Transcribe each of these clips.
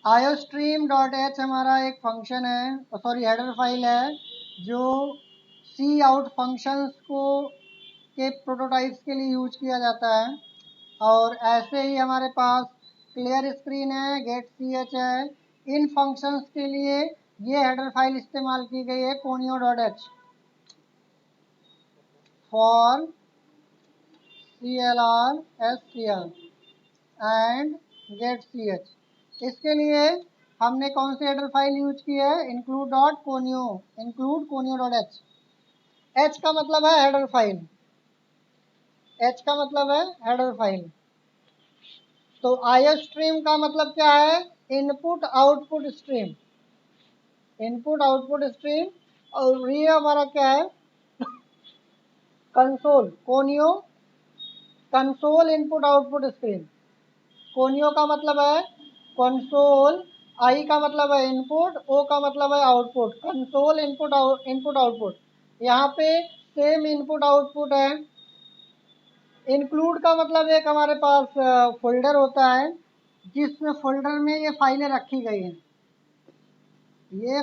Iostream dot H हमारा एक function है, सॉरी हेडर फाइल है, जो सी आउट फंक्शंस को के प्रोटोटाइप्स के लिए यूज किया जाता है। और ऐसे ही हमारे पास क्लियर स्क्रीन है, गेट सी एच है। इन फंक्शंस के लिए ये हेडर फाइल इस्तेमाल की गई है, conio dot H for C L R S C L and get C H. इसके लिए हमने कौन सी हेडर फाइल यूज की है, include conio dot H. H का मतलब है हेडर फाइल, एच का मतलब है हेडर फाइल। तो आईओ स्ट्रीम का मतलब क्या है, input output stream, input output stream. और ये हमारा क्या है, console, conio console input output stream. Conio का मतलब है कंसोल, आई का मतलब है इनपुट, ओ का मतलब है output. Console input input output, यहाँ पे सेम इनपुट आउटपुट है। इंक्लूड का मतलब एक हमारे पास फोल्डर होता है, जिस फोल्डर में ये फाइलें रखी गई हैं। ये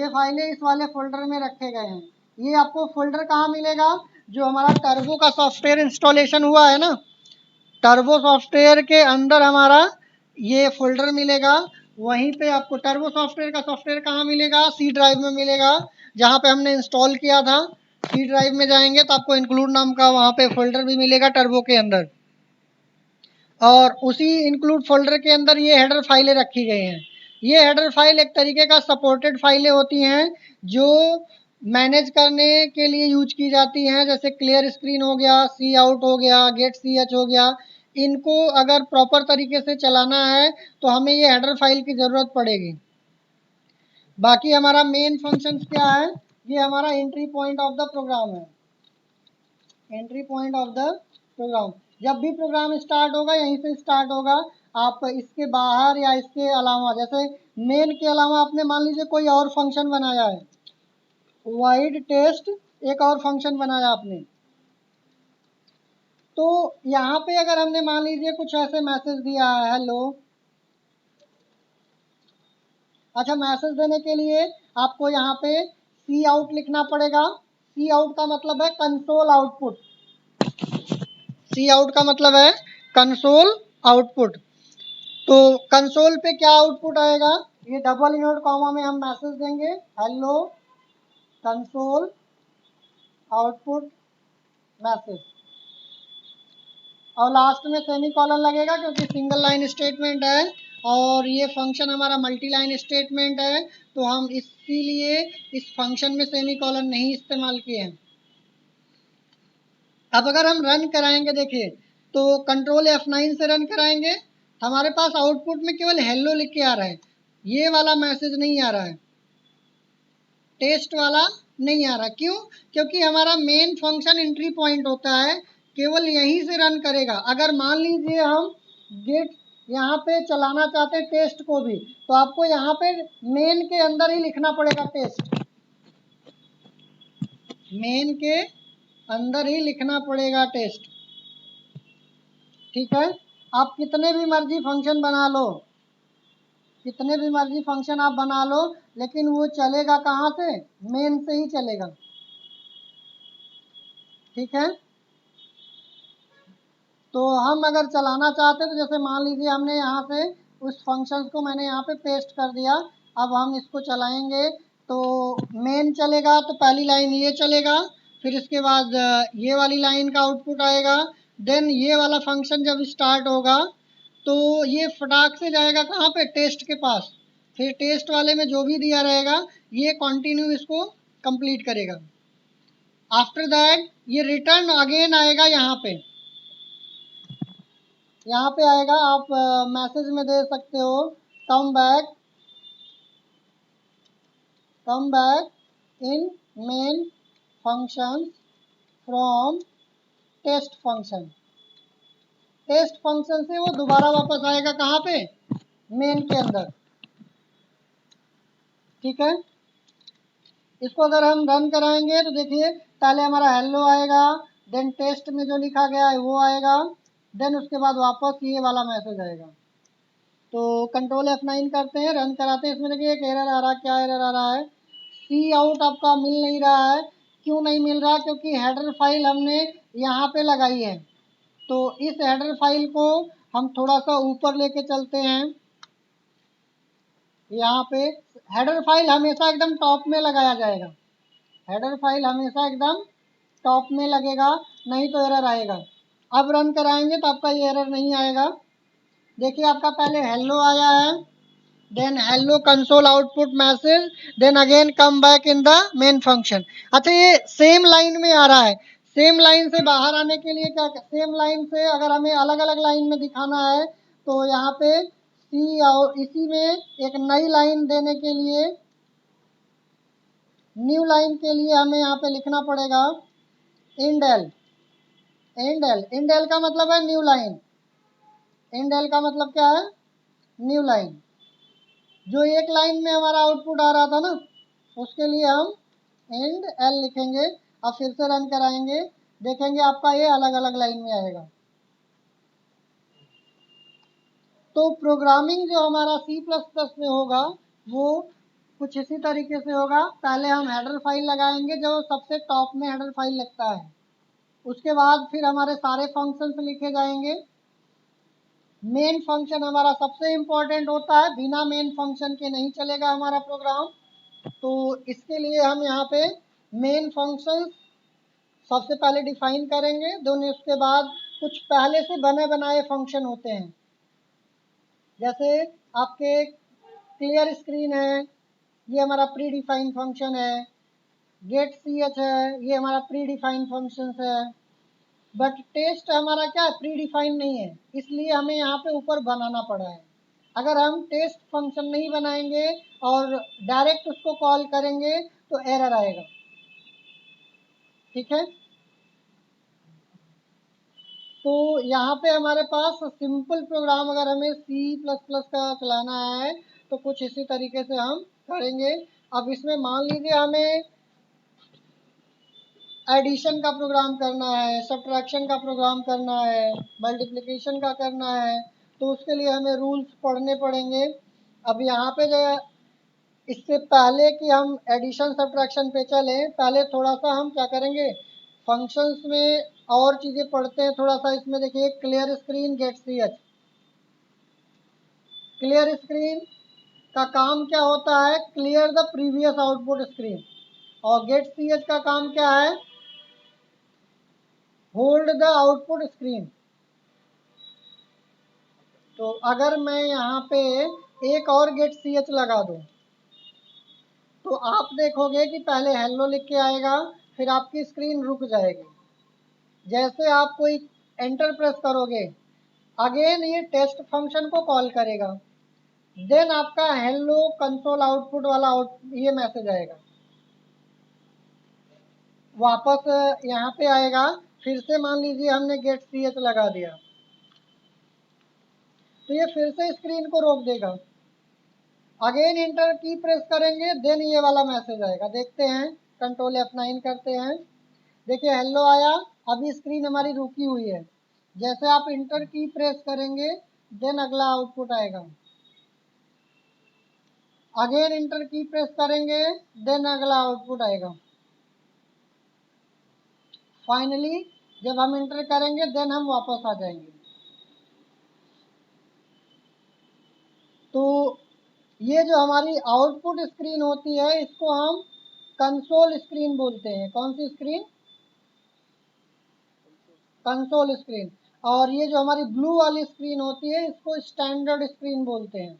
फाइलें इस वाले फोल्डर में रखे गए हैं। ये आपको फोल्डर कहाँ मिलेगा, जो हमारा टर्बो का सॉफ्टवेयर इंस्टॉलेशन हुआ है ना, टर्बो सॉफ्टवेयर के अंदर हमारा ये फोल्डर मिलेगा। वहीं पे आपको टर्बो सॉफ्टवेयर का सॉफ्टवेयर कहाँ मिलेगा, सी ड्राइव में मिलेगा, जहाँ पे हमने इंस्टॉल किया था। सी ड्राइव में जाएंगे तो आपको इंक्लूड नाम का वहाँ पे फोल्डर भी मिलेगा टर्बो के अंदर। और उसी इंक्लूड फोल्डर के अंदर ये हेडर फाइलें रखी गई हैं। ये हेडर फाइल एक तरीके का सपोर्टेड फाइलें होती हैं, जो मैनेज करने के लिए यूज की जाती हैं। जैसे क्लियर स्क्रीन हो गया, सी आउट हो गया, गेट सी एच हो गया। इनको अगर प्रॉपर तरीके से चलाना है तो हमें ये हेडर फाइल की ज़रूरत पड़ेगी। बाकी हमारा मेन फंक्शन क्या है, ये हमारा entry point of the program है, entry point of the program. जब भी प्रोग्राम स्टार्ट होगा यहीं से स्टार्ट होगा। आप इसके बाहर या इसके अलावा, जैसे मेन के अलावा आपने मान लीजिए कोई और फंक्शन बनाया है, वाइड टेस्ट एक और फंक्शन बनाया आपने, तो यहाँ पे अगर हमने मान लीजिए कुछ ऐसे मैसेज दिया है, हेलो। अच्छा, मैसेज देने के लिए आपको यहाँ पे सी आउट लिखना पड़ेगा। सी आउट का मतलब है कंसोल आउटपुट, सी आउट का मतलब है कंसोल आउटपुट। तो कंसोल पे क्या आउटपुट आएगा, ये डबल इनवर्ट कॉमा में हम मैसेज देंगे, हेलो कंसोल आउटपुट मैसेज। और लास्ट में सेमी कॉलन लगेगा, क्योंकि सिंगल लाइन स्टेटमेंट है और ये फंक्शन हमारा मल्टी लाइन स्टेटमेंट है, तो हम इसीलिए इस फंक्शन में सेमी कॉलन नहीं इस्तेमाल किए हैं। अब अगर हम रन कराएंगे, देखिए, तो कंट्रोल F9 से रन कराएंगे, हमारे पास आउटपुट में केवल हेलो लिख के आ रहा है, ये वाला मैसेज नहीं आ रहा है, टेस्ट वाला नहीं आ रहा। क्यों, क्योंकि हमारा मेन फंक्शन एंट्री पॉइंट होता है, केवल यहीं से रन करेगा। अगर मान लीजिए हम गेट यहाँ पे चलाना चाहते हैं टेस्ट को भी, तो आपको यहाँ पे मेन के अंदर ही लिखना पड़ेगा टेस्ट, मेन के अंदर ही लिखना पड़ेगा टेस्ट। ठीक है, आप कितने भी मर्जी फंक्शन बना लो, कितने भी मर्जी फंक्शन आप बना लो, लेकिन वो चलेगा कहाँ से, मेन से ही चलेगा। ठीक है, तो हम अगर चलाना चाहते हैं, तो जैसे मान लीजिए हमने यहाँ से उस फंक्शन को मैंने यहाँ पे पेस्ट कर दिया, अब हम इसको चलाएंगे तो मेन चलेगा, तो पहली लाइन ये चलेगा, फिर इसके बाद ये वाली लाइन का आउटपुट आएगा, देन ये वाला फंक्शन जब स्टार्ट होगा तो ये फटाक से जाएगा कहाँ पे, टेस्ट के पास, फिर टेस्ट वाले में जो भी दिया रहेगा ये कंटिन्यू इसको कंप्लीट करेगा। आफ्टर दैट ये रिटर्न अगेन आएगा, यहाँ पे आएगा, आप मैसेज में दे सकते हो, come back in main function from test function. Test function से वो दोबारा वापस आएगा कहाँ पे, मेन के अंदर। ठीक है, इसको अगर हम रन कराएंगे तो देखिए, पहले हमारा हेलो आएगा, देन टेस्ट में जो लिखा गया है वो आएगा, देन उसके बाद वापस ये वाला मैसेज आएगा। तो कंट्रोल F9 करते हैं, रन कराते हैं। इसमें देखिए एक एरर आ रहा है। क्या एरर आ रहा है? सी आउट आपका मिल नहीं रहा है। क्यों नहीं मिल रहा? क्योंकि हेडर फाइल हमने यहाँ पे लगाई है। तो इस हेडर फाइल को हम थोड़ा सा ऊपर लेके चलते हैं। यहाँ पे हेडर फाइल हमेशा एकदम टॉप में लगाया जाएगा। हेडर फाइल हमेशा एकदम टॉप में लगेगा, नहीं तो एरर आएगा। अब रन कराएंगे तो आपका ये एरर नहीं आएगा। देखिए आपका पहले हेलो आया है, then hello console output message, then again come back in the main function. अच्छा, ये सेम लाइन में आ रहा है। सेम लाइन से बाहर आने के लिए क्या, सेम लाइन से अगर हमें अलग अलग लाइन में दिखाना है तो यहाँ पे सी और इसी में एक नई लाइन देने के लिए, न्यू लाइन के लिए हमें यहाँ पे लिखना पड़ेगा इंडेल। इंडेल, इंडेल का मतलब है न्यू लाइन। इंडेल का मतलब क्या है? New line. जो एक लाइन में हमारा आउटपुट आ रहा था ना, उसके लिए हम एंड एल लिखेंगे। अब फिर से रन कराएंगे, देखेंगे आपका ये अलग अलग लाइन में आएगा। तो प्रोग्रामिंग जो हमारा C++ में होगा वो कुछ इसी तरीके से होगा। पहले हम हेडर फाइल लगाएंगे, जो सबसे टॉप में हेडर फाइल लगता है। उसके बाद फिर हमारे सारे फंक्शंस लिखे जाएंगे। मेन फंक्शन हमारा सबसे इम्पोर्टेंट होता है, बिना मेन फंक्शन के नहीं चलेगा हमारा प्रोग्राम। तो इसके लिए हम यहाँ पे मेन फंक्शंस सबसे पहले डिफाइन करेंगे। दोनों उसके बाद कुछ पहले से बने बनाए फंक्शन होते हैं, जैसे आपके क्लियर स्क्रीन है, ये हमारा प्री डिफाइंड फंक्शन है। गेट सी एच है, ये हमारा प्री डिफाइंड फंक्शन है। बट टेस्ट हमारा क्या है? प्री डिफाइंड नहीं है, इसलिए हमें यहाँ पे ऊपर बनाना पड़ा है। अगर हम टेस्ट फंक्शन नहीं बनाएंगे और डायरेक्ट उसको कॉल करेंगे तो एरर आएगा। ठीक है, तो यहाँ पे हमारे पास सिंपल प्रोग्राम अगर हमें C++ का चलाना है तो कुछ इसी तरीके से हम करेंगे। अब इसमें मान लीजिए हमें एडिशन का प्रोग्राम करना है, सब्ट्रैक्शन का प्रोग्राम करना है, मल्टीप्लिकेशन का करना है, तो उसके लिए हमें रूल्स पढ़ने पड़ेंगे। अब यहाँ पे जो, इससे पहले कि हम एडिशन सब्ट्रैक्शन पे चले, पहले थोड़ा सा हम क्या करेंगे, फंक्शंस में और चीज़ें पढ़ते हैं थोड़ा सा। इसमें देखिए clear screen get C H. Clear screen का काम क्या होता है? Clear the previous output screen. और गेट सी एच का काम क्या है? Hold the output screen. तो अगर मैं यहाँ पे एक और गेट सी एच लगा दूँ तो आप देखोगे कि पहले हेलो लिख के आएगा, फिर आपकी स्क्रीन रुक जाएगी। जैसे आप कोई एंटर प्रेस करोगे, अगेन ये टेस्ट फंक्शन को कॉल करेगा, देन आपका हेलो कंसोल आउटपुट वाला ये मैसेज आएगा, वापस यहाँ पे आएगा। फिर से मान लीजिए हमने गेट सी एच लगा दिया तो ये फिर से स्क्रीन को रोक देगा। अगेन इंटर की प्रेस करेंगे, देन ये वाला मैसेज आएगा। देखते हैं, कंट्रोल F9 करते हैं। देखिए हेलो आया, अभी स्क्रीन हमारी रुकी हुई है। जैसे आप इंटर की प्रेस करेंगे, देन अगला आउटपुट आएगा। अगेन इंटर की प्रेस करेंगे, देन अगला आउटपुट आएगा। फाइनली जब हम इंटर करेंगे, देन हम वापस आ जाएंगे। तो ये जो हमारी आउटपुट स्क्रीन होती है, इसको हम कंसोल स्क्रीन बोलते हैं। कौन सी स्क्रीन? Console screen. और ये जो हमारी ब्लू वाली स्क्रीन होती है, इसको स्टैंडर्ड स्क्रीन बोलते हैं।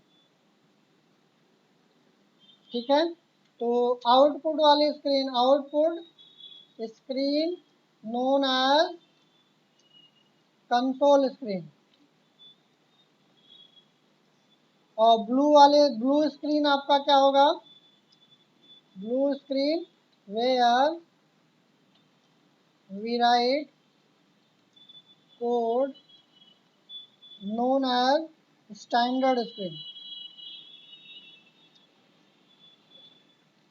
ठीक है, तो आउटपुट वाली screen, output screen known as console screen. और ब्लू स्क्रीन आपका क्या होगा? Blue screen where we write code known as standard string।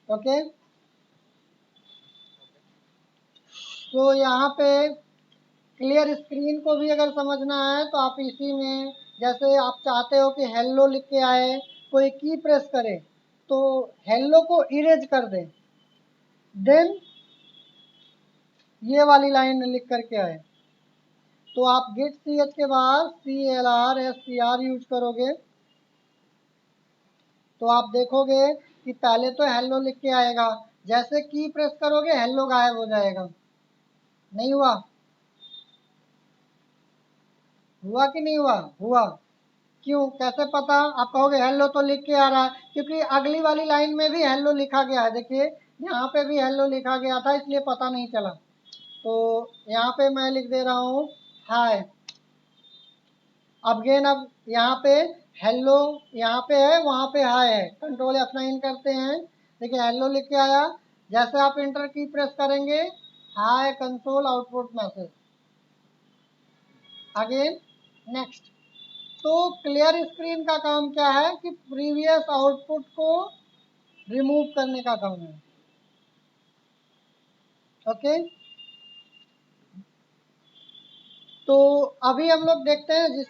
Okay, तो यहाँ पे क्लियर स्क्रीन को भी अगर समझना है तो आप इसी में, जैसे आप चाहते हो कि हेलो लिख के आए, कोई की प्रेस करे तो हेलो को इरेज कर दे, देन ये वाली लाइन लिख करके आए, तो आप गेट सी एच के बाद CLR यूज करोगे तो आप देखोगे कि पहले तो हेलो लिख के आएगा, जैसे की प्रेस करोगे हेलो गायब हो जाएगा। नहीं हुआ? हुआ कि नहीं हुआ? हुआ। क्यों, कैसे पता? आप कहोगे हेलो तो लिख के आ रहा है, क्योंकि अगली वाली लाइन में भी हेलो लिखा गया है। देखिए यहाँ पे भी हेलो लिखा गया था, इसलिए पता नहीं चला। तो यहाँ पे मैं लिख दे रहा हूँ हाय। अब यहाँ पे हेलो यहाँ पे है, वहाँ पे हाय है। कंट्रोल F9 करते हैं, देखिए हेलो लिख के आया। जैसे आप इंटर की प्रेस करेंगे, hi console output message. Again next. तो क्लियर स्क्रीन का काम क्या है कि प्रीवियस आउटपुट को रिमूव करने का काम है। ओके, तो अभी हम लोग देखते हैं जिस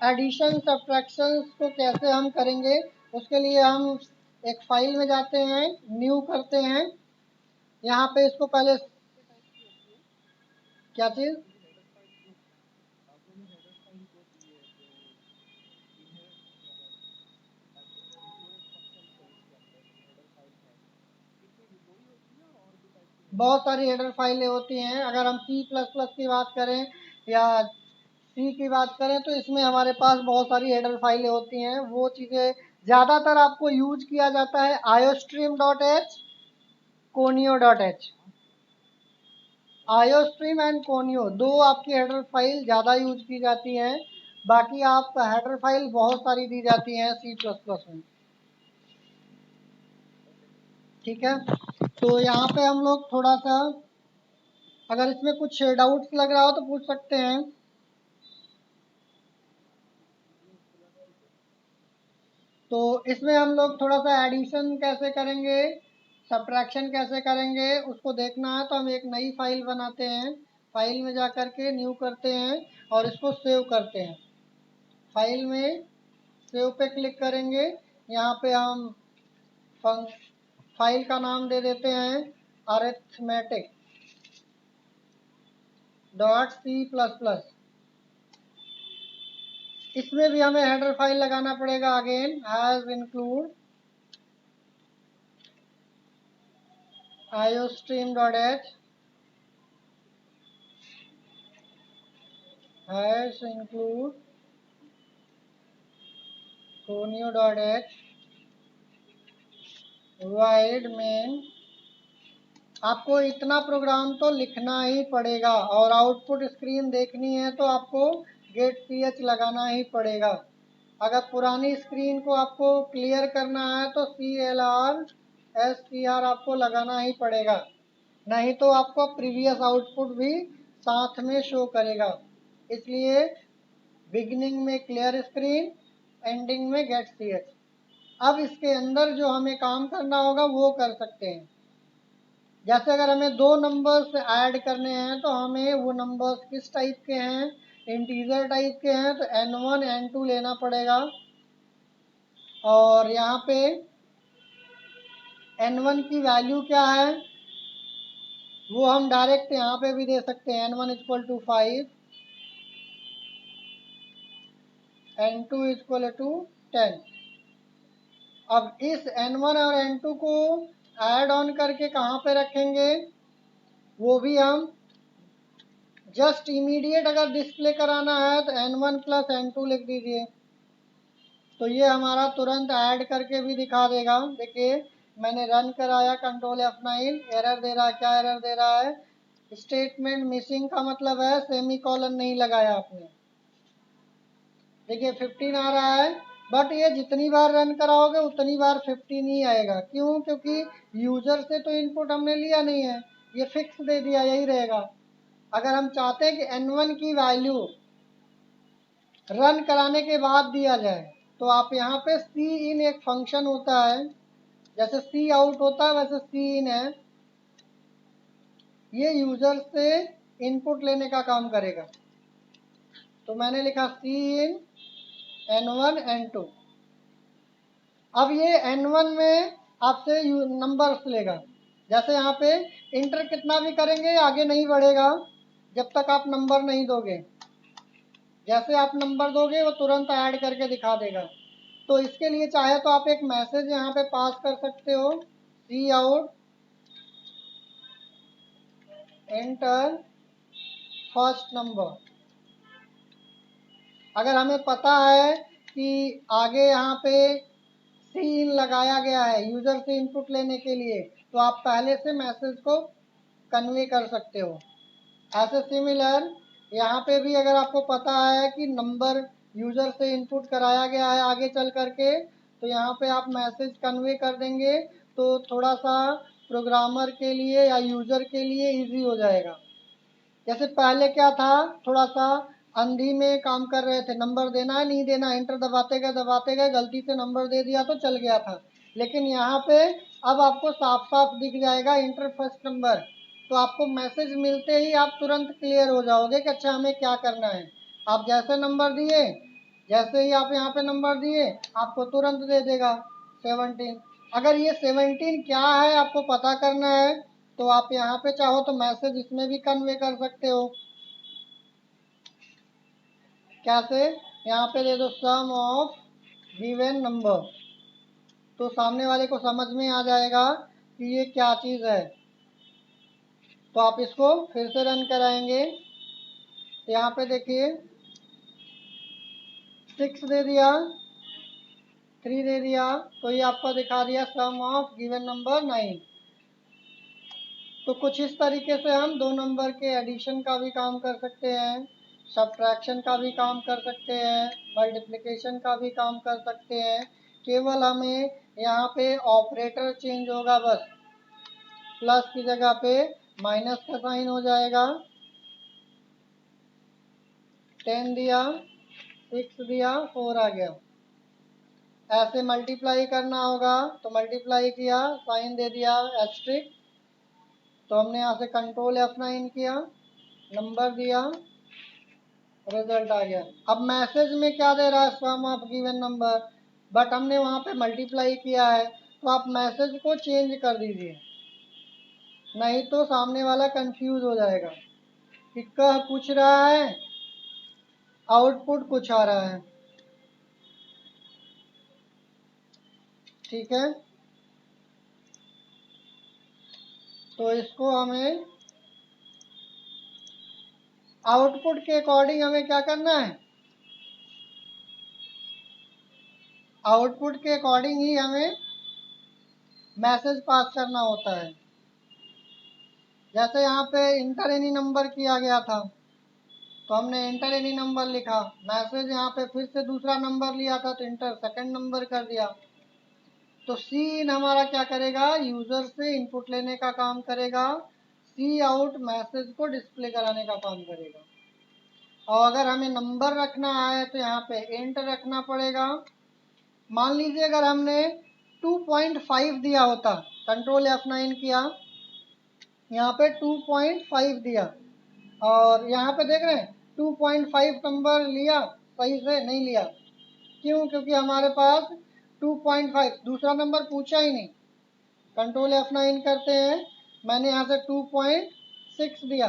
एडिशन सब्ट्रैक्शन को कैसे हम करेंगे। उसके लिए हम एक फाइल में जाते हैं, न्यू करते हैं। यहाँ पे इसको पहले क्या चीज़, बहुत सारी हेडर फाइलें होती हैं। अगर हम C++ की बात करें या सी की बात करें तो इसमें हमारे पास बहुत सारी हेडर फाइलें होती हैं। वो चीज़ें ज़्यादातर आपको यूज किया जाता है iostream.h, conio.h। iostream and conio दो आपकी हेडर फाइल ज़्यादा यूज की जाती हैं। बाकी आप हेडर फाइल बहुत सारी दी जाती हैं C++ में। ठीक है, तो यहाँ पे हम लोग थोड़ा सा, अगर इसमें कुछ डाउट्स लग रहा हो तो पूछ सकते हैं। तो इसमें हम लोग थोड़ा सा एडिशन कैसे करेंगे, सब्ट्रैक्शन कैसे करेंगे उसको देखना है। तो हम एक नई फाइल बनाते हैं, फाइल में जा कर के न्यू करते हैं और इसको सेव करते हैं। फाइल में सेव पे क्लिक करेंगे। यहाँ पे हम फाइल का नाम दे देते हैं arithmetic.c++। इसमें भी हमें हेडर फाइल लगाना पड़ेगा। Again has include iostream.h hash include conio.h wide main. आपको इतना प्रोग्राम तो लिखना ही पड़ेगा और आउटपुट स्क्रीन देखनी है तो आपको गेट ch लगाना ही पड़ेगा। अगर पुरानी स्क्रीन को आपको क्लियर करना है तो CLR आपको लगाना ही पड़ेगा, नहीं तो आपको प्रीवियस आउटपुट भी साथ में शो करेगा। इसलिए बिगिनिंग में क्लियर स्क्रीन, एंडिंग में गेट ch। अब इसके अंदर जो हमें काम करना होगा वो कर सकते हैं। जैसे अगर हमें दो नंबर्स ऐड करने हैं तो हमें वो नंबर्स किस टाइप के हैं, इंटीजर टाइप के हैं, तो n1 n2 लेना पड़ेगा। और यहाँ पे n1 की वैल्यू क्या है वो हम डायरेक्ट यहाँ पे भी दे सकते हैं, n1 = 5, n2 = 10। अब इस n1 और n2 को ऐड ऑन करके कहाँ पे रखेंगे वो भी हम, जस्ट इमीडिएट अगर डिस्प्ले कराना है तो n1 + n2 लिख दीजिए, तो ये हमारा तुरंत ऐड करके भी दिखा देगा। देखिए मैंने रन कराया, कंट्रोल F9, एरर दे रहा है। क्या एरर दे रहा है? स्टेटमेंट मिसिंग का मतलब है सेमी कॉलन नहीं लगाया आपने। देखिए 15 आ रहा है, बट ये जितनी बार रन कराओगे उतनी बार 15 ही आएगा। क्यों? क्योंकि यूजर से तो इनपुट हमने लिया नहीं है, ये फिक्स दे दिया, यही रहेगा। अगर हम चाहते हैं कि n1 की वैल्यू रन कराने के बाद दिया जाए तो आप यहाँ पे सी इन एक फंक्शन होता है, जैसे सी आउट होता है वैसे सी इन है। ये यूजर से इनपुट लेने का काम करेगा। तो मैंने लिखा C इन N1 N2। अब ये N1 में आपसे नंबर्स लेगा। जैसे यहाँ पे इंटर कितना भी करेंगे आगे नहीं बढ़ेगा जब तक आप नंबर नहीं दोगे। जैसे आप नंबर दोगे वो तुरंत ऐड करके दिखा देगा। तो इसके लिए चाहे तो आप एक मैसेज यहाँ पे पास कर सकते हो, सी आउट एंटर फर्स्ट नंबर। अगर हमें पता है कि आगे यहाँ पे सी इन लगाया गया है यूजर से इनपुट लेने के लिए, तो आप पहले से मैसेज को कन्वे कर सकते हो। ऐसे सिमिलर यहाँ पे भी अगर आपको पता है कि नंबर यूजर से इनपुट कराया गया है आगे चल करके, तो यहाँ पे आप मैसेज कन्वे कर देंगे तो थोड़ा सा प्रोग्रामर के लिए या यूजर के लिए इजी हो जाएगा। जैसे पहले क्या था, थोड़ा सा अंधी में काम कर रहे थे, नंबर देना है नहीं देना, इंटर दबाते गए गलती से नंबर दे दिया तो चल गया था। लेकिन यहाँ पे अब आपको साफ साफ दिख जाएगा इंटर फर्स्ट नंबर। तो आपको मैसेज मिलते ही आप तुरंत क्लियर हो जाओगे कि अच्छा हमें क्या करना है। आप जैसे नंबर दिए, जैसे ही आप यहाँ पे नंबर दिए आपको तुरंत दे देगा 17। अगर ये 17 क्या है आपको पता करना है तो आप यहाँ पे चाहो तो मैसेज इसमें भी कन्वे कर सकते हो। कैसे, यहाँ पे दे दो सम ऑफ गिवन नंबर, तो सामने वाले को समझ में आ जाएगा कि ये क्या चीज़ है। तो आप इसको फिर से रन कराएंगे, यहाँ पे देखिए 6 दे दिया, 3 दे दिया, तो ये आपको दिखा दिया सम ऑफ गिवन नंबर 9। तो कुछ इस तरीके से हम दो नंबर के एडिशन का भी काम कर सकते हैं, सब्ट्रैक्शन का भी काम कर सकते हैं, मल्टीप्लिकेशन का भी काम कर सकते हैं। केवल हमें यहाँ पे ऑपरेटर चेंज होगा बस, प्लस की जगह पे माइनस का साइन हो जाएगा। 10 दिया, 6 दिया, 4 आ गया। ऐसे मल्टीप्लाई करना होगा तो मल्टीप्लाई किया, साइन दे दिया एस्ट्रिक, तो हमने यहाँ से कंट्रोल F9 किया, नंबर दिया, रिजल्ट आ गया। अब मैसेज में क्या दे रहा है, सम ऑफ गिवन नंबर, बट हमने वहाँ पे मल्टीप्लाई किया है, तो आप मैसेज को चेंज कर दीजिए, नहीं तो सामने वाला कंफ्यूज हो जाएगा कि कह कुछ रहा है आउटपुट कुछ आ रहा है। ठीक है, तो इसको हमें आउटपुट के अकॉर्डिंग हमें क्या करना है, आउटपुट के अकॉर्डिंग ही हमें मैसेज पास करना होता है। जैसे यहाँ पे इंटर एनी नंबर किया गया था, तो हमने इंटर एनी नंबर लिखा, मैसेज यहाँ पे फिर से दूसरा नंबर लिया था तो इंटर सेकंड नंबर कर दिया। तो सी इन हमारा क्या करेगा, यूजर से इनपुट लेने का काम करेगा, सी आउट मैसेज को डिस्प्ले कराने का काम करेगा। और अगर हमें नंबर रखना है तो यहाँ पे इंट रखना पड़ेगा। मान लीजिए अगर हमने 2.5 दिया होता, कंट्रोल F9 किया, यहाँ पे 2.5 दिया, और यहाँ पे देख रहे हैं 2.5 नंबर लिया, सही से नहीं लिया। क्यों, क्योंकि हमारे पास 2.5 दूसरा नंबर पूछा ही नहीं। कंट्रोल F9 करते हैं, मैंने यहाँ से 2.6 दिया,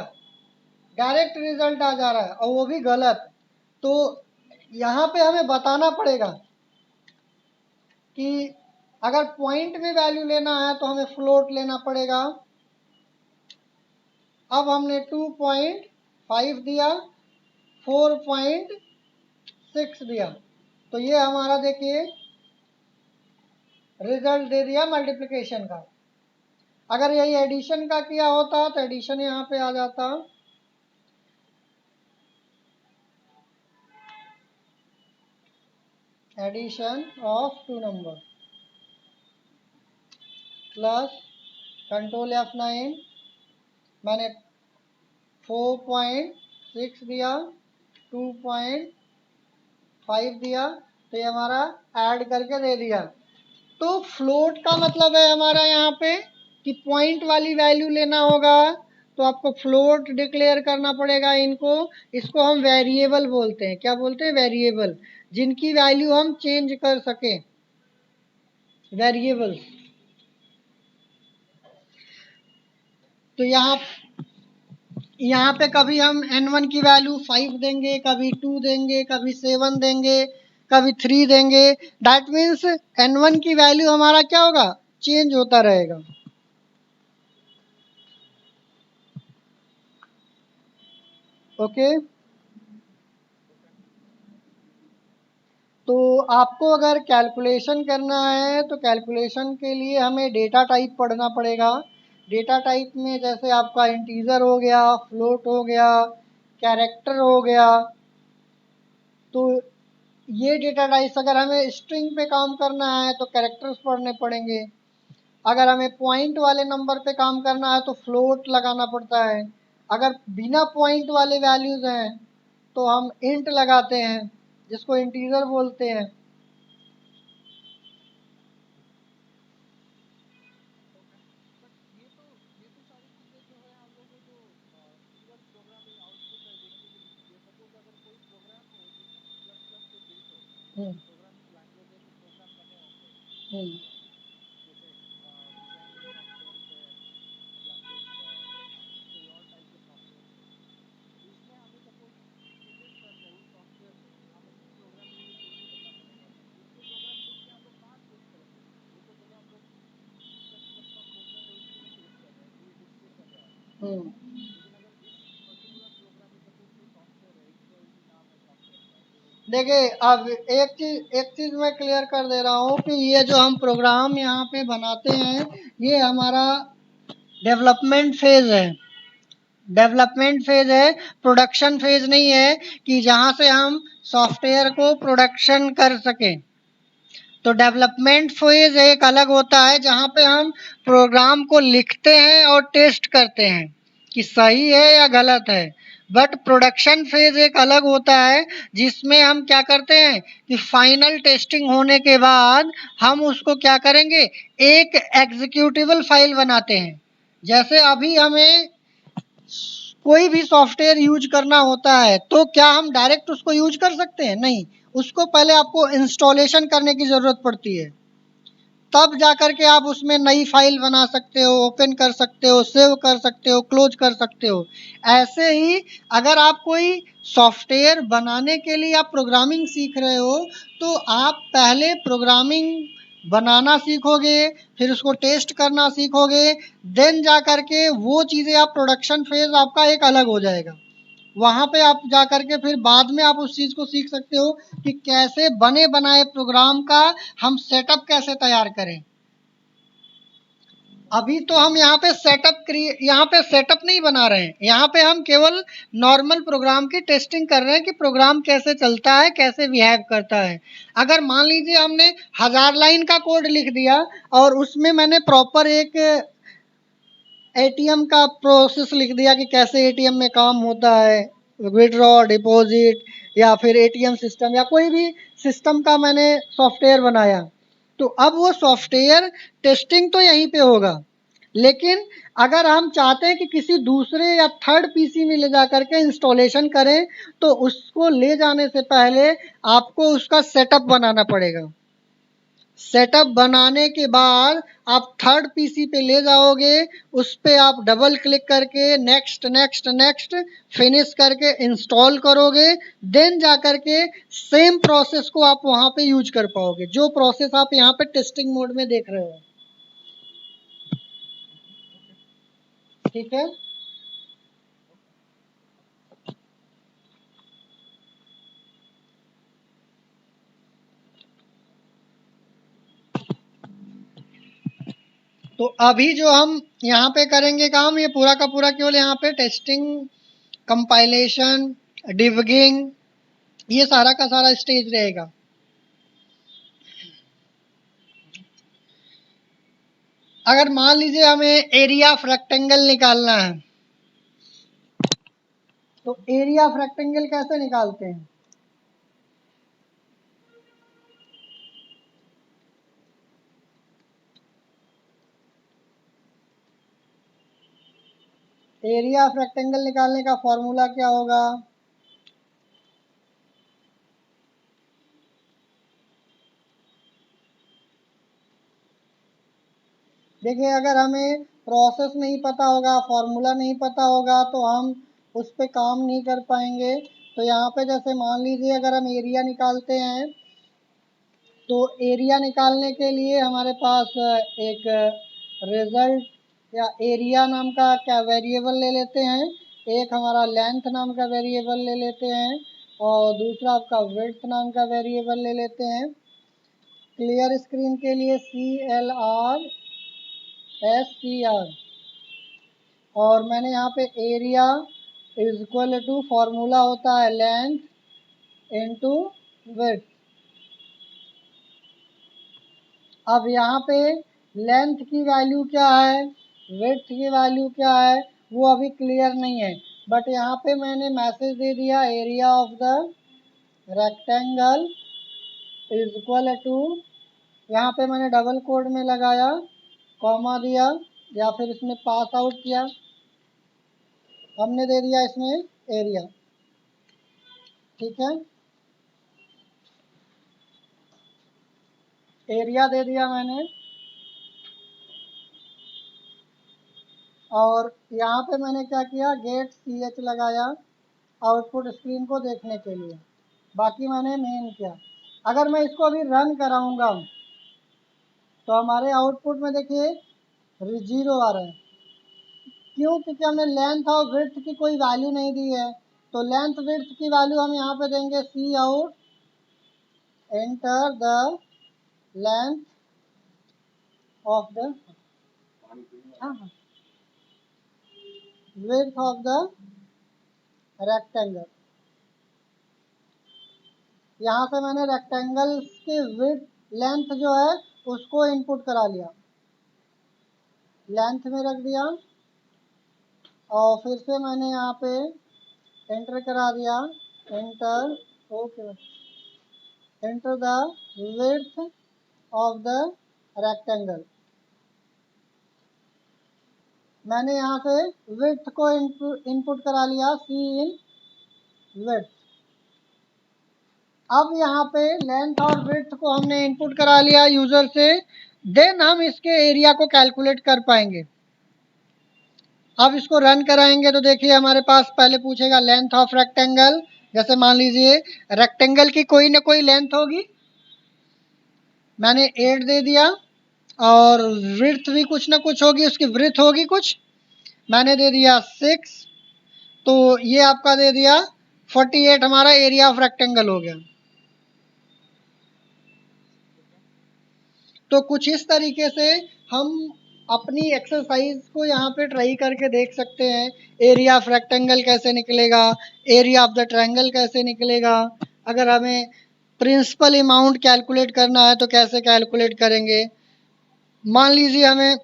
डायरेक्ट रिजल्ट आ जा रहा है और वो भी गलत। तो यहाँ पे हमें बताना पड़ेगा कि अगर पॉइंट में वैल्यू लेना है तो हमें फ्लोट लेना पड़ेगा। अब हमने 2.5 दिया, 4.6 दिया, तो ये हमारा देखिए रिजल्ट दे दिया मल्टीप्लिकेशन का। अगर यही एडिशन का किया होता तो एडिशन यहाँ पे आ जाता, addition of two number plus control F9, मैंने 4.6 दिया, 2.5 दिया, तो ये हमारा ऐड करके दे दिया। तो फ्लोट का मतलब है हमारा यहाँ पे कि पॉइंट वाली वैल्यू लेना होगा, तो आपको फ्लोट डिक्लेयर करना पड़ेगा इनको। इसको हम वेरिएबल बोलते हैं। क्या बोलते हैं? वेरिएबल, जिनकी वैल्यू हम चेंज कर सकें, वेरिएबल। तो यहाँ पे कभी हम n1 की वैल्यू 5 देंगे, कभी 2 देंगे, कभी 7 देंगे, कभी 3 देंगे। दैट मीन्स n1 की वैल्यू हमारा क्या होगा? चेंज होता रहेगा। ओके। तो आपको अगर कैलकुलेशन करना है तो कैलकुलेशन के लिए हमें डेटा टाइप पढ़ना पड़ेगा। डेटा टाइप में जैसे आपका इंटीजर हो गया, फ्लोट हो गया, कैरेक्टर हो गया। तो ये डेटा टाइप्स, अगर हमें स्ट्रिंग पे काम करना है तो कैरेक्टर्स पढ़ने पड़ेंगे। अगर हमें पॉइंट वाले नंबर पे काम करना है तो फ्लोट लगाना पड़ता है। अगर बिना पॉइंट वाले वैल्यूज हैं तो हम इंट लगाते हैं, जिसको इंटीजर बोलते हैं। हम्म, हम्म, हम्म। देखिए, अब एक चीज मैं क्लियर कर दे रहा हूँ कि ये जो हम प्रोग्राम यहाँ पे बनाते हैं, ये हमारा डेवलपमेंट फेज है। डेवलपमेंट फेज है, प्रोडक्शन फेज नहीं है कि जहां से हम सॉफ्टवेयर को प्रोडक्शन कर सकें। तो डेवलपमेंट फेज एक अलग होता है जहां पे हम प्रोग्राम को लिखते हैं और टेस्ट करते हैं कि सही है या गलत है। बट प्रोडक्शन फेज एक अलग होता है जिसमें हम क्या करते हैं कि फाइनल टेस्टिंग होने के बाद हम उसको क्या करेंगे, एक एग्जीक्यूटेबल फाइल बनाते हैं। जैसे अभी हमें कोई भी सॉफ्टवेयर यूज करना होता है तो क्या हम डायरेक्ट उसको यूज कर सकते हैं? नहीं, उसको पहले आपको इंस्टॉलेशन करने की जरूरत पड़ती है। तब जाकर के आप उसमें नई फाइल बना सकते हो, ओपन कर सकते हो, सेव कर सकते हो, क्लोज कर सकते हो। ऐसे ही अगर आप कोई सॉफ्टवेयर बनाने के लिए आप प्रोग्रामिंग सीख रहे हो तो आप पहले प्रोग्रामिंग बनाना सीखोगे, फिर उसको टेस्ट करना सीखोगे। देन जा करके वो चीज़ें आप प्रोडक्शन फेज आपका एक अलग हो जाएगा। वहां पे आप जा करके फिर बाद में आप उस चीज को सीख सकते हो कि कैसे बने बनाए प्रोग्राम का हम सेटअप कैसे तैयार करें। अभी तो हम यहाँ पे सेटअप नहीं बना रहे हैं, यहाँ पे हम केवल नॉर्मल प्रोग्राम की टेस्टिंग कर रहे हैं कि प्रोग्राम कैसे चलता है, कैसे बिहेव करता है। अगर मान लीजिए हमने 1000 लाइन का कोड लिख दिया और उसमें मैंने प्रॉपर एक एटीएम का प्रोसेस लिख दिया कि कैसे एटीएम में काम होता है, विड्रॉ, डिपॉजिट, या फिर एटीएम सिस्टम, या कोई भी सिस्टम का मैंने सॉफ्टवेयर बनाया, तो अब वो सॉफ्टवेयर टेस्टिंग तो यहीं पे होगा। लेकिन अगर हम चाहते हैं कि किसी दूसरे या थर्ड पीसी में ले जा करके इंस्टॉलेशन करें तो उसको ले जाने से पहले आपको उसका सेटअप बनाना पड़ेगा। सेटअप बनाने के बाद आप थर्ड पीसी पे ले जाओगे, उस पे आप डबल क्लिक करके नेक्स्ट नेक्स्ट नेक्स्ट फिनिश करके इंस्टॉल करोगे। देन जा करके सेम प्रोसेस को आप वहां पे यूज कर पाओगे, जो प्रोसेस आप यहाँ पे टेस्टिंग मोड में देख रहे हो। ठीक है। तो अभी जो हम यहाँ पे करेंगे काम, ये पूरा का पूरा केवल यहाँ पे टेस्टिंग, कंपाइलेशन, डिबगिंग, ये सारा का सारा स्टेज रहेगा। अगर मान लीजिए हमें एरिया ऑफ रेक्टेंगल निकालना है तो एरिया ऑफ रेक्टेंगल कैसे निकालते हैं? एरिया ऑफ रेक्टेंगल निकालने का फॉर्मूला क्या होगा? देखिए, अगर हमें प्रोसेस नहीं पता होगा, फॉर्मूला नहीं पता होगा, तो हम उस पर काम नहीं कर पाएंगे। तो यहाँ पे जैसे मान लीजिए अगर हम एरिया निकालते हैं, तो एरिया निकालने के लिए हमारे पास एक रिजल्ट या एरिया नाम का क्या वेरिएबल ले लेते हैं, एक हमारा लेंथ नाम का वेरिएबल ले लेते हैं, और दूसरा आपका विड्थ नाम का वेरिएबल ले लेते हैं। क्लियर स्क्रीन के लिए CLR SCR, और मैंने यहाँ पे area is equal to formula होता है लेंथ इनटू विड्थ। अब यहाँ पे लेंथ की वैल्यू क्या है, विड्थ की वैल्यू क्या है, वो अभी क्लियर नहीं है, बट यहाँ पे मैंने मैसेज दे दिया area of the rectangle is equal to, यहाँ पे मैंने डबल कोड में लगाया, कॉमा दिया, या फिर इसमें पास आउट किया, हमने दे दिया इसमें एरिया। ठीक है, एरिया दे दिया मैंने, और यहाँ पे मैंने क्या किया, गेट CH लगाया आउटपुट स्क्रीन को देखने के लिए, बाकी मैंने नहीं किया। अगर मैं इसको अभी रन कराऊंगा तो हमारे आउटपुट में देखिए 0 आ रहा है। क्यों? क्योंकि हमने लेंथ और विड्थ की कोई वैल्यू नहीं दी है। तो लेंथ विड्थ की वैल्यू हम यहाँ पे देंगे cout enter the length of the width of the rectangle. यहाँ से मैंने रेक्टेंगल के विड्थ लेंथ जो है उसको इनपुट करा लिया, लेंथ में रख दिया, और फिर से मैंने यहाँ पे एंटर करा दिया, enter, okay, enter the width of the rectangle. मैंने यहाँ से विड्थ को इनपुट करा लिया, सी इन विड्थ। अब यहाँ पे लेंथ और विड्थ को हमने इनपुट करा लिया यूजर से, देन हम इसके एरिया को कैलकुलेट कर पाएंगे। अब इसको रन कराएंगे तो देखिए हमारे पास पहले पूछेगा लेंथ ऑफ रेक्टेंगल, जैसे मान लीजिए रेक्टेंगल की कोई ना कोई लेंथ होगी, मैंने 8 दे दिया, और विड्थ भी कुछ ना कुछ होगी, उसकी विड्थ होगी कुछ, मैंने दे दिया 6, तो ये आपका दे दिया 48, हमारा एरिया ऑफ रेक्टेंगल हो गया। तो कुछ इस तरीके से हम अपनी एक्सरसाइज को यहाँ पे ट्राई करके देख सकते हैं, एरिया ऑफ रेक्टेंगल कैसे निकलेगा, एरिया ऑफ द ट्रायंगल कैसे निकलेगा, अगर हमें प्रिंसिपल अमाउंट कैलकुलेट करना है तो कैसे कैलकुलेट करेंगे। मान लीजिए हमें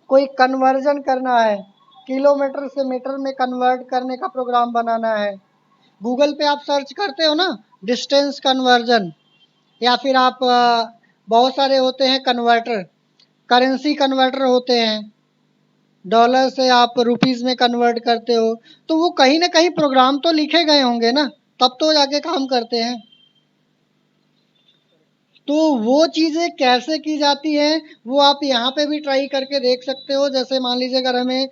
कोई कन्वर्जन करना है, किलोमीटर से मीटर में कन्वर्ट करने का प्रोग्राम बनाना है, गूगल पे आप सर्च करते हो ना डिस्टेंस कन्वर्जन, या फिर आप बहुत सारे होते हैं कन्वर्टर, करेंसी कन्वर्टर होते हैं, डॉलर से आप रुपीस में कन्वर्ट करते हो, तो वो कहीं ना कहीं प्रोग्राम तो लिखे गए होंगे ना, तब तो जाके काम करते हैं। तो वो चीज़ें कैसे की जाती हैं वो आप यहाँ पे भी ट्राई करके देख सकते हो। जैसे मान लीजिए अगर हमें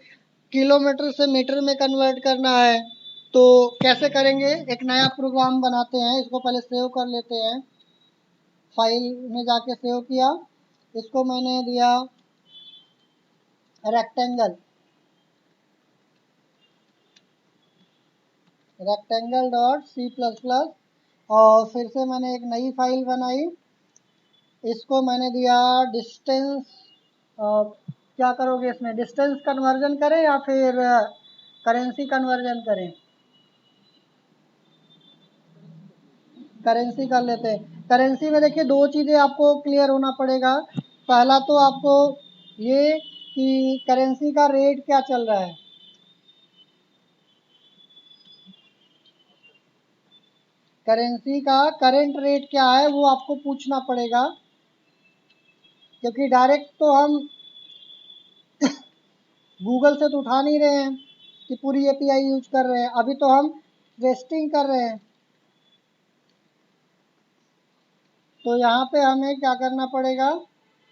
किलोमीटर से मीटर में कन्वर्ट करना है तो कैसे करेंगे, एक नया प्रोग्राम बनाते हैं, इसको पहले सेव कर लेते हैं, फाइल में जाके सेव किया, इसको मैंने दिया रेक्टेंगल, rectangle.c++, और फिर से मैंने एक नई फाइल बनाई, इसको मैंने दिया डिस्टेंस, क्या करोगे इसमें, डिस्टेंस कन्वर्जन करें या फिर करेंसी कन्वर्जन करें, करेंसी कर लेते हैं। करेंसी में देखिए दो चीज़ें आपको क्लियर होना पड़ेगा, पहला तो आपको ये कि करेंसी का रेट क्या चल रहा है, करेंसी का करंट रेट क्या है वो आपको पूछना पड़ेगा, क्योंकि डायरेक्ट तो हम गूगल से तो उठा नहीं रहे हैं, कि पूरी एपीआई यूज कर रहे हैं, अभी तो हम टेस्टिंग कर रहे हैं। तो यहाँ पे हमें क्या करना पड़ेगा,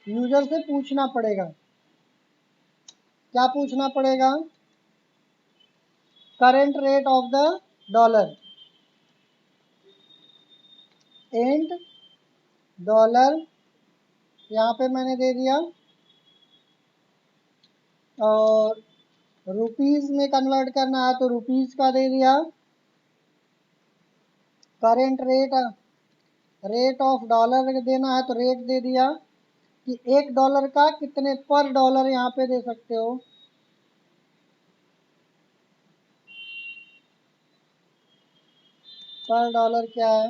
यूजर से पूछना पड़ेगा। क्या पूछना पड़ेगा, current rate of the dollar and dollar, यहाँ पे मैंने दे दिया, और रुपीस में कन्वर्ट करना है तो रुपीस का दे दिया। करेंट रेट ऑफ डॉलर देना है तो रेट दे दिया कि $1 का कितने पर डॉलर यहाँ पे दे सकते हो। पर डॉलर क्या है,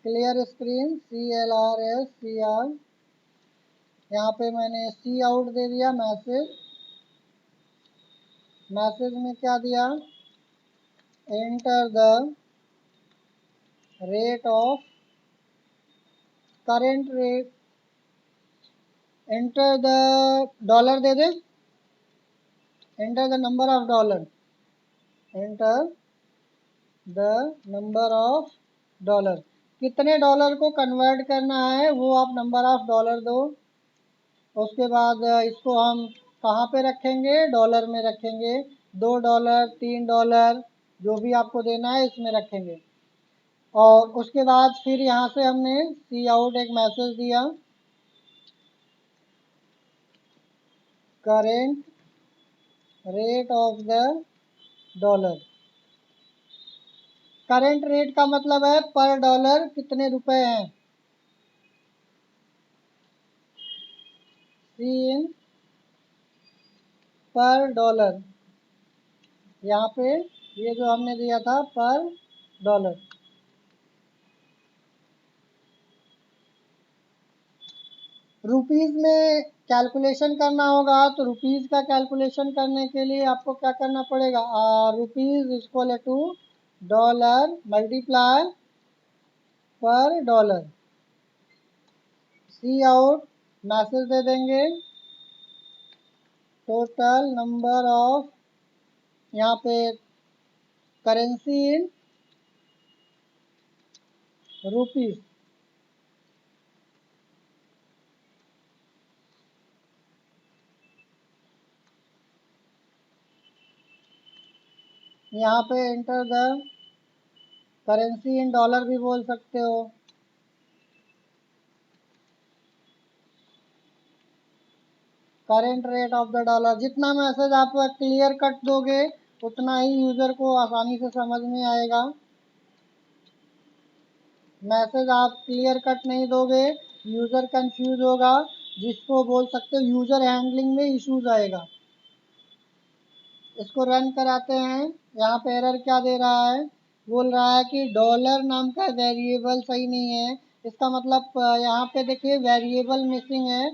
क्लियर स्क्रीन CLRSCR, यहाँ पे मैंने सी आउट दे दिया, मैसेज में क्या दिया, enter the rate of current rate, enter the dollar they they, enter the number of dollar, enter the number of dollar, कितने डॉलर को कन्वर्ट करना है वो आप नंबर ऑफ डॉलर दो। उसके बाद इसको हम कहाँ पे रखेंगे, डॉलर में रखेंगे, $2, $3 जो भी आपको देना है इसमें रखेंगे। और उसके बाद फिर यहाँ से हमने सी आउट एक मैसेज दिया, current rate of the dollar. Current rate का मतलब है पर डॉलर कितने रुपए हैं, इन पर डॉलर, यहाँ पे ये जो हमने दिया था पर डॉलर। रुपीज़ में कैलकुलेशन करना होगा तो रुपीज़ का कैलकुलेशन करने के लिए आपको क्या करना पड़ेगा, rupees equal to dollar multiply per dollar. C out message दे देंगे, टोटल नंबर ऑफ, यहाँ पे करेंसी इन रुपीज़, यहाँ पे enter the currency in dollar भी बोल सकते हो। Current rate of the dollar, जितना मैसेज आप क्लियर कट दोगे उतना ही यूज़र को आसानी से समझ में आएगा। मैसेज आप क्लियर कट नहीं दोगे यूज़र कंफ्यूज होगा, जिसको बोल सकते हो यूज़र हैंडलिंग में इश्यूज आएगा। इसको रन कराते हैं, यहाँ पे एरर क्या दे रहा है, बोल रहा है कि डॉलर नाम का वेरिएबल सही नहीं है। इसका मतलब यहाँ पे देखिए वेरिएबल मिसिंग है,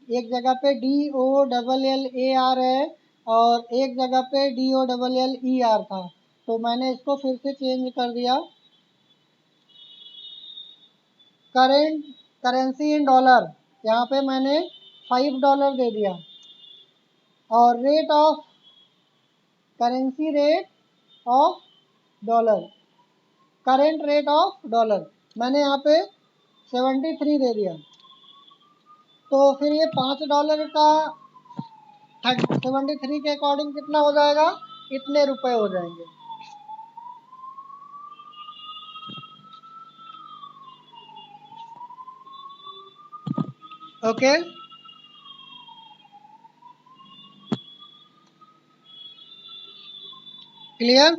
एक जगह पे DOLLAR है और एक जगह पे DOLLER था, तो मैंने इसको फिर से चेंज कर दिया। करेंट करेंसी इन डॉलर, यहाँ पे मैंने $5 दे दिया, और rate of currency rate of dollar, current rate of dollar मैंने यहाँ पे 73 दे दिया। तो फिर ये $5 का 73 के अकॉर्डिंग कितना हो जाएगा, इतने रुपए हो जाएंगे। Okay, clear.